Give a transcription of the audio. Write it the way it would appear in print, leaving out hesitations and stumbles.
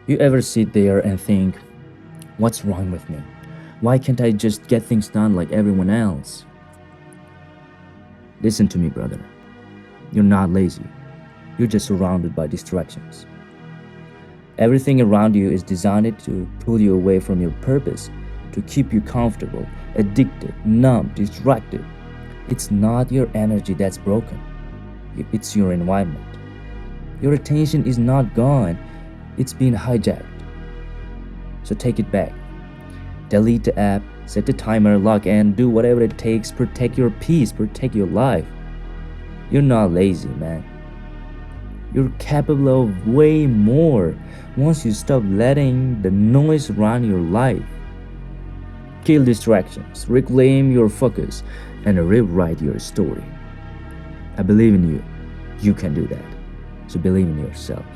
You ever sit there and think, what's wrong with me? Why can't I just get things done like everyone else? Listen to me, brother. You're not lazy. You're just surrounded by distractions. Everything around you is designed to pull you away from your purpose, to keep you comfortable, addicted, numb, distracted. It's not your energy that's broken. It's your environment. Your attention is not gone. It's been hijacked. So take it back. Delete the app, set the timer, log in, do whatever it takes. Protect your peace, protect your life. You're not lazy, man. You're capable of way more once you stop letting the noise run your life. Kill distractions, reclaim your focus, and rewrite your story. I believe in you. You can do that. So believe in yourself.